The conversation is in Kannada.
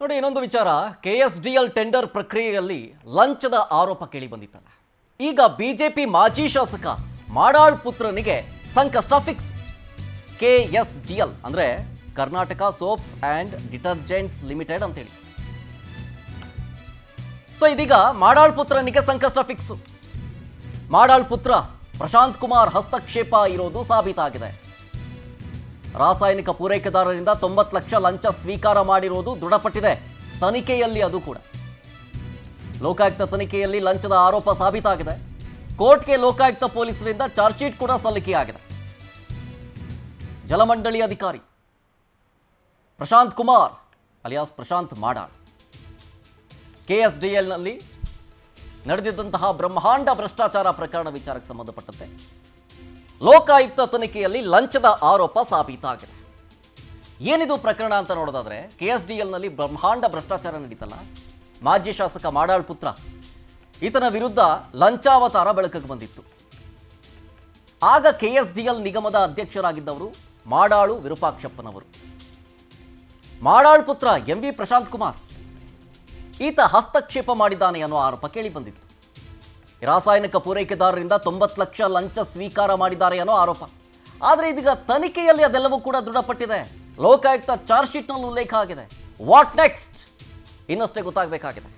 ನೋಡಿ ಇನ್ನೊಂದು ವಿಚಾರ, KSDL ಟೆಂಡರ್ ಪ್ರಕ್ರಿಯೆಯಲ್ಲಿ ಲಂಚದ ಆರೋಪ ಕೇಳಿ ಬಂದಿತ್ತಲ್ಲ. ಈಗ ಬಿಜೆಪಿ ಮಾಜಿ ಶಾಸಕ ಮಾಡಾಳ್ ಪುತ್ರನಿಗೆ ಸಂಕಷ್ಟ ಫಿಕ್ಸ್. KSDL ಅಂದ್ರೆ Karnataka soaps and detergents limited ಅಂತೇಳಿ. ಸೊ ಇದೀಗ ಮಾಡಾಳ್ ಪುತ್ರನಿಗೆ ಸಂಕಷ್ಟ ಫಿಕ್ಸ್. ಮಾಡಾಳ್ ಪುತ್ರ ಪ್ರಶಾಂತ್ ಕುಮಾರ್ ಹಸ್ತಕ್ಷೇಪ ಇರೋದು ಸಾಬೀತಾಗಿದೆ. ರಾಸಾಯನಿಕ ಪೂರೈಕೆದಾರರಿಂದ 90 ಲಕ್ಷ ಲಂಚ ಸ್ವೀಕಾರ ಮಾಡಿರುವುದು ದೃಢಪಟ್ಟಿದೆ ತನಿಖೆಯಲ್ಲಿ. ಅದು ಕೂಡ ಲೋಕಾಯುಕ್ತ ತನಿಖೆಯಲ್ಲಿ ಲಂಚದ ಆರೋಪ ಸಾಬೀತಾಗಿದೆ. ಕೋರ್ಟ್ಗೆ ಲೋಕಾಯುಕ್ತ ಪೊಲೀಸರಿಂದ ಚಾರ್ಜ್ ಶೀಟ್ ಕೂಡ ಸಲ್ಲಿಕೆಯಾಗಿದೆ. ಜಲಮಂಡಳಿ ಅಧಿಕಾರಿ ಪ್ರಶಾಂತ್ ಕುಮಾರ್ ಅಲಿಯಾಸ್ ಪ್ರಶಾಂತ್ ಮಾಡಾಳ್ KSDLನಲ್ಲಿ ನಡೆದಿದ್ದಂತಹ ಬ್ರಹ್ಮಾಂಡ ಭ್ರಷ್ಟಾಚಾರ ಪ್ರಕರಣ ವಿಚಾರಕ್ಕೆ ಸಂಬಂಧಪಟ್ಟಂತೆ ಲೋಕಾಯುಕ್ತ ತನಿಖೆಯಲ್ಲಿ ಲಂಚದ ಆರೋಪ ಸಾಬೀತಾಗಿದೆ. ಏನಿದು ಪ್ರಕರಣ ಅಂತ ನೋಡೋದಾದ್ರೆ, KSDLನಲ್ಲಿ ಬ್ರಹ್ಮಾಂಡ ಭ್ರಷ್ಟಾಚಾರ ನಡೀತಲ್ಲ, ಮಾಜಿ ಶಾಸಕ ಮಾಡಾಳ್ ಪುತ್ರ ಈತನ ವಿರುದ್ಧ ಲಂಚಾವತಾರ ಬೆಳಕಿಗೆ ಬಂದಿತ್ತು. ಆಗ KSDL ನಿಗಮದ ಅಧ್ಯಕ್ಷರಾಗಿದ್ದವರು ಮಾಡಾಳು ವಿರೂಪಾಕ್ಷಪ್ಪನವರು. ಮಾಡಾಳ್ ಪುತ್ರ MV ಪ್ರಶಾಂತ್ ಕುಮಾರ್ ಈತ ಹಸ್ತಕ್ಷೇಪ ಮಾಡಿದ್ದಾನೆ ಅನ್ನೋ ಆರೋಪ ಕೇಳಿ ಬಂದಿತ್ತು. ರಾಸಾಯನಿಕ ಪೂರೈಕೆದಾರರಿಂದ 90 ಲಕ್ಷ ಲಂಚ ಸ್ವೀಕಾರ ಮಾಡಿದ್ದಾರೆ ಅನ್ನೋ ಆರೋಪ. ಆದರೆ ಇದೀಗ ತನಿಖೆಯಲ್ಲಿ ಅದೆಲ್ಲವೂ ಕೂಡ ದೃಢಪಟ್ಟಿದೆ. ಲೋಕಾಯುಕ್ತ ಚಾರ್ಜ್ ಶೀಟ್ನಲ್ಲಿ ಉಲ್ಲೇಖ ಆಗಿದೆ. What next? ಇನ್ನಷ್ಟೇ ಗೊತ್ತಾಗಬೇಕಾಗಿದೆ.